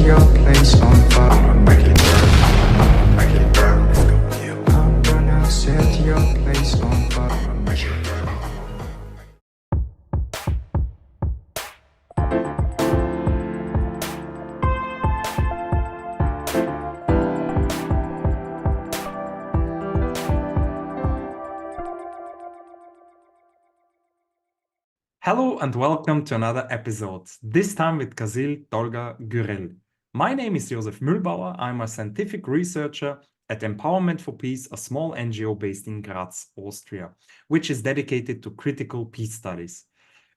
your place on fire. I'ma make it burn. I'ma make it burn. It's gonna kill. I'm gonna set your place on fire. I'ma make it burn. Hello and welcome to another episode, this time with Kazım Tolga Gürel. My name is Josef Mühlbauer. I'm a scientific researcher at Empowerment for Peace, a small NGO based in Graz, Austria, which is dedicated to critical peace studies.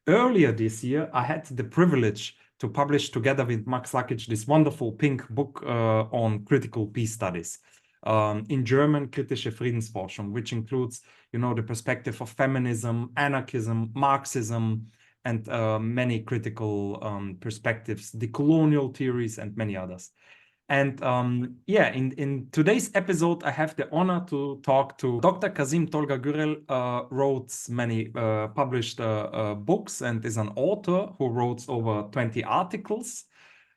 Earlier this year, I had the privilege to publish together with Max Lakic this wonderful pink book on critical peace studies. In German, kritische Friedensforschung, which includes, the perspective of feminism, anarchism, Marxism, and many critical perspectives, the colonial theories, and many others. And in today's episode, I have the honor to talk to Dr. Kazım Tolga Gürel, wrote many published books and is an author who wrote over 20 articles.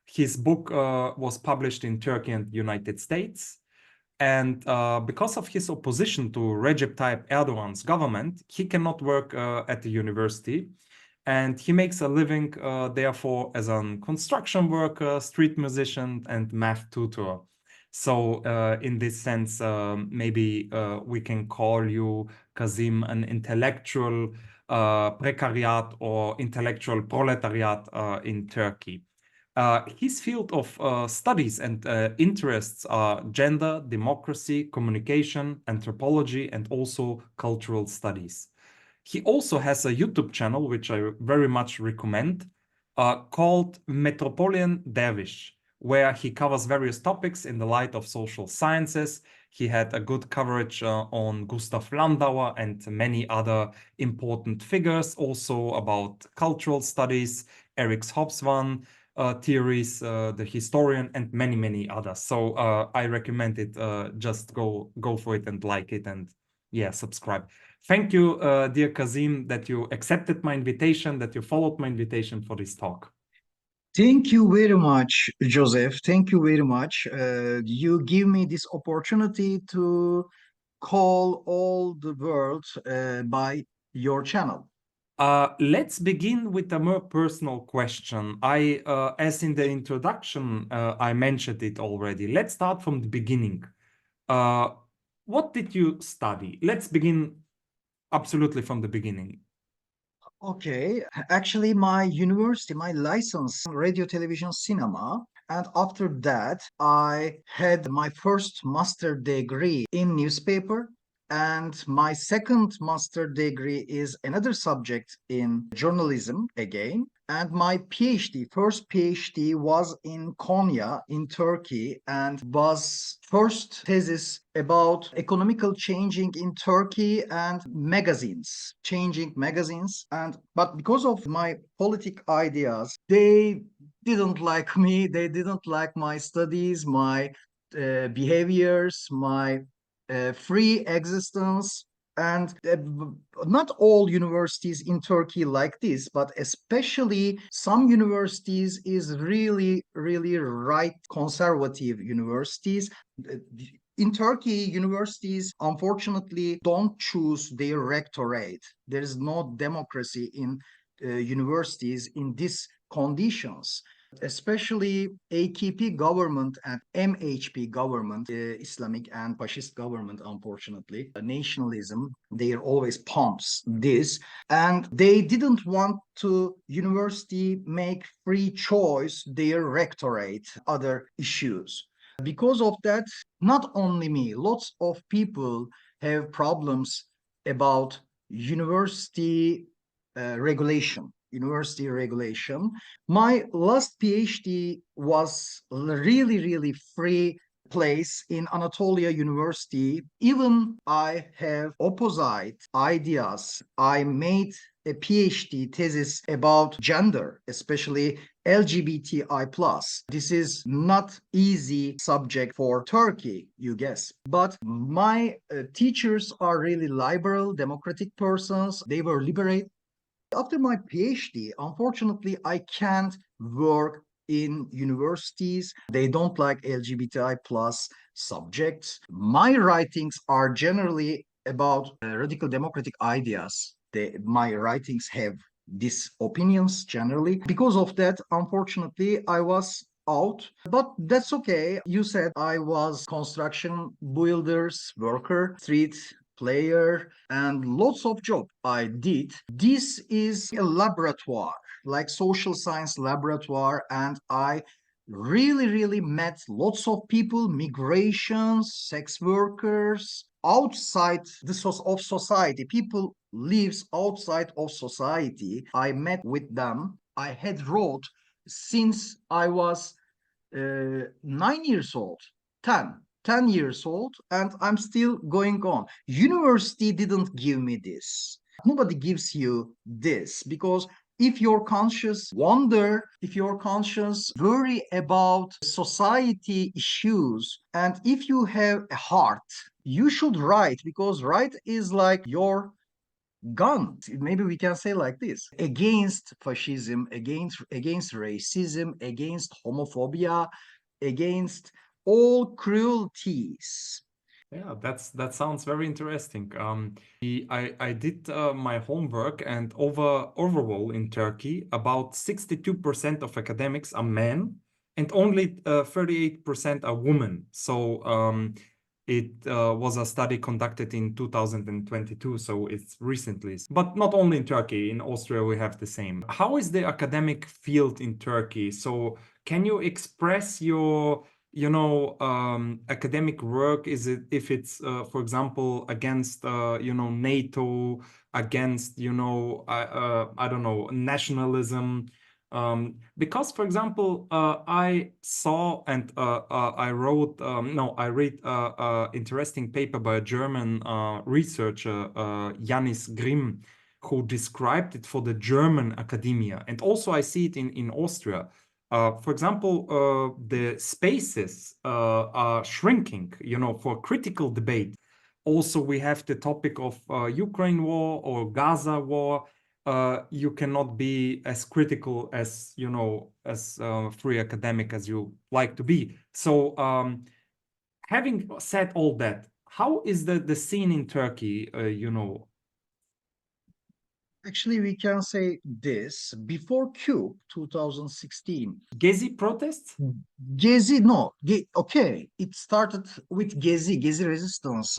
His book was published in Turkey and the United States. And because of his opposition to Recep Tayyip Erdogan's government, he cannot work at the university. And he makes a living, therefore, as a construction worker, street musician, and math tutor. So in this sense, maybe we can call you, Kazim, an intellectual precariat or intellectual proletariat in Turkey. His field of studies and interests are gender, democracy, communication, anthropology, and also cultural studies. He also has a YouTube channel, which I very much recommend, called Metropolitan Dervish, where he covers various topics in the light of social sciences. He had a good coverage on Gustav Landauer and many other important figures, also about cultural studies, Eric Hobsbawm, theories, the historian, and many, many others. So I recommend it. Just go for it and like it, and subscribe. Thank you, dear Kazim, that you accepted my invitation, that you followed my invitation for this talk. Thank you very much, Joseph. Thank you very much. You give me this opportunity to call all the world by your channel. Let's begin with a more personal question. As in the introduction, I mentioned it already. Let's start from the beginning. What did you study? Let's begin absolutely from the beginning. Okay, actually my university, my license, radio, television, cinema. And after that, I had my first master degree in newspaper. And my second master degree is another subject in journalism again. And my first PhD was in Konya in Turkey and was first thesis about economical changing in Turkey and changing magazines. But because of my politic ideas, they didn't like me. They didn't like my studies, my behaviors, my free existence. And not all universities in Turkey like this, but especially some universities is really, really right conservative universities. In Turkey, universities unfortunately don't choose their rectorate. There is no democracy in universities in these conditions. Especially AKP government and MHP government, Islamic and fascist government, unfortunately, nationalism, they always pumps this. And they didn't want to university make free choice their rectorate, other issues. Because of that, not only me, lots of people have problems about university regulation. My last PhD was really, really free place in Anatolia University. Even I have opposite ideas. I made a PhD thesis about gender, especially LGBTI+. This is not easy subject for Turkey, you guess. But my teachers are really liberal, democratic persons. They were liberate. After my PhD, unfortunately, I can't work in universities. They don't like LGBTI plus subjects. My writings are generally about radical democratic ideas. My writings have these opinions generally. Because of that, unfortunately, I was out, but that's okay. You said I was construction builders, worker, street player, and lots of job I did. This is a laboratoire, like social science laboratoire, and I really met lots of people, migrations, sex workers, outside of society. People lives outside of society. I met with them. I had wrote since I was 9 years old, 10 years old, and I'm still going on. University didn't give me this. Nobody gives you this because if your conscious wonder, if your conscious worry about society issues, and if you have a heart, you should write because write is like your gun. Maybe we can say like this: against fascism, against racism, against homophobia, against all cruelties. Yeah, that sounds very interesting. I did my homework, and overall in Turkey, about 62% of academics are men, and only 38% are women. So it was a study conducted in 2022, so it's recently. But not only in Turkey, in Austria we have the same. How is the academic field in Turkey? So can you express your academic work? Is it, if it's for example against NATO, against I don't know, nationalism, because for example I saw and I wrote no I read interesting paper by a German researcher, Janis Grimm, who described it for the German academia, and also I see it in Austria. For example, the spaces are shrinking, for critical debate. Also, we have the topic of Ukraine war or Gaza war. You cannot be as critical as, as free academic as you like to be. So, having said all that, how is the scene in Turkey, Actually, we can say this: before CUBE 2016, Gezi protests? Gezi, no, okay, it started with Gezi resistance.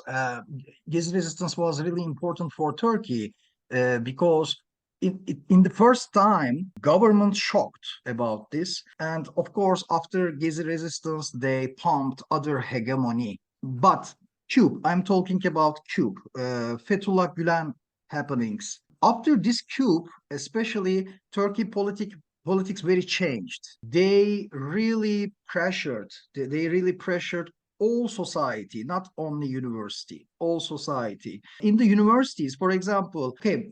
Gezi resistance was really important for Turkey because in the first time, government shocked about this. And of course, after Gezi resistance, they pumped other hegemony. But CUBE, I'm talking about CUBE, Fethullah Gülen happenings. After this coup, especially Turkey politics very changed. They really pressured all society, not only university, all society. In the universities, for example, okay,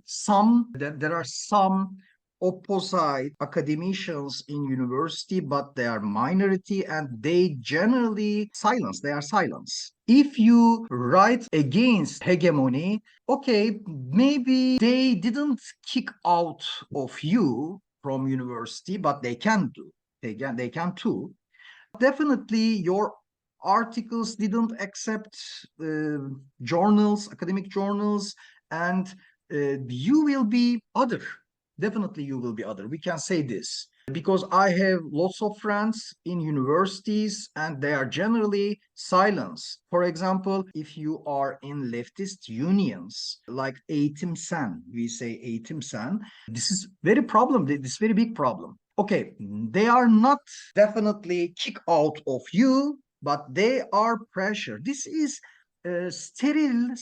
there are some opposite academicians in university, but they are minority and they generally silence. They are silence. If you write against hegemony, okay, maybe they didn't kick out of you from university, but they can do. They can too. Definitely, your articles didn't accept academic journals, and you will be other. Definitely, you will be other. We can say this because I have lots of friends in universities and they are generally silenced. For example, if you are in leftist unions like Eğitim Sen, we say Eğitim Sen, this is very big problem. Okay, they are not definitely kick out of you, but they are pressure. This is sterile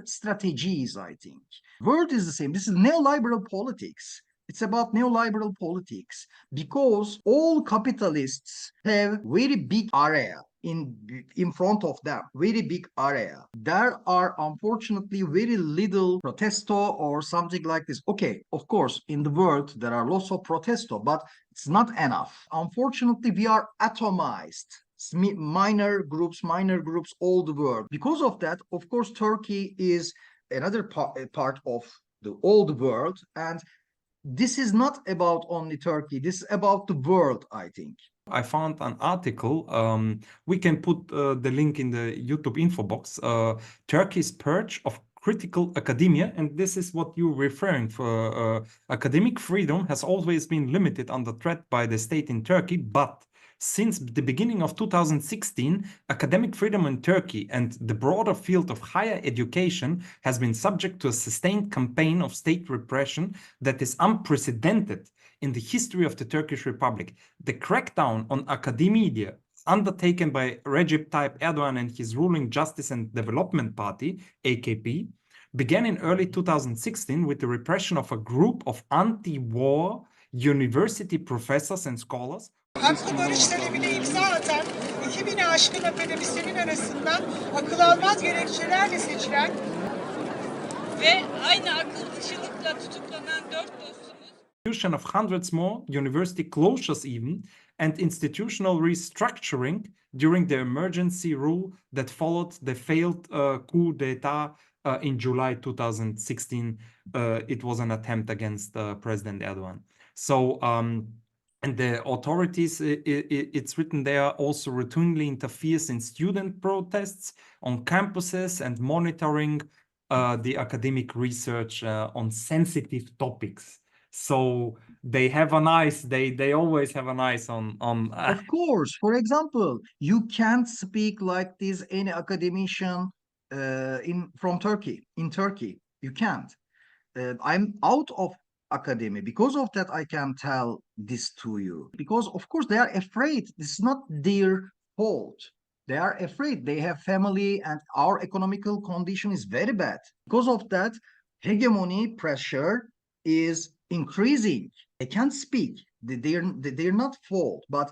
strategies, I think. Word is the same. This is neoliberal politics. It's about neoliberal politics because all capitalists have very big area in front of them, very big area. There are unfortunately very little protesto or something like this. Okay, of course, in the world there are lots of protesto, but it's not enough. Unfortunately, we are atomized. Minor groups, all the world. Because of that, of course, Turkey is another part of the old world, and this is not about only Turkey. This is about the world, I think. I found an article. We can put the link in the YouTube info box. Turkey's purge of critical academia, and this is what you're referring for. Academic freedom has always been limited under threat by the state in Turkey, but since the beginning of 2016, academic freedom in Turkey and the broader field of higher education has been subject to a sustained campaign of state repression that is unprecedented in the history of the Turkish Republic. The crackdown on academia undertaken by Recep Tayyip Erdogan and his ruling Justice and Development Party, AKP, began in early 2016 with the repression of a group of anti-war university professors and scholars. Haklı barış talebine imza atan 2000'e aşkın akademisyenin arasından akıl almaz gerekçelerle seçilen ve aynı akıl dışılıkla tutuklanan 4 dostumuz Of hundreds more university closures even and institutional restructuring during the emergency rule that followed the failed coup d'etat in July 2016. It was an attempt against President Erdogan. So and the authorities, it's written there, also routinely interferes in student protests on campuses and monitoring the academic research on sensitive topics. So they have an eyes, they always have an eyes on Of course, for example, you can't speak like this any academician from Turkey. In Turkey, you can't. I'm out of academy. Because of that, I can tell this to you. Because of course they are afraid. This is not their fault. They are afraid. They have family, and our economical condition is very bad. Because of that, hegemony pressure is increasing. They can't speak. They're not fault, but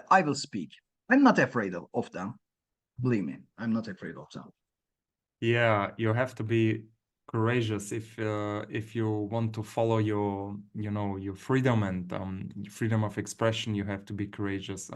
I will speak. I'm not afraid of them. Believe me, I'm not afraid of them. Yeah, you have to be courageous if you want to follow your your freedom and freedom of expression. You have to be courageous.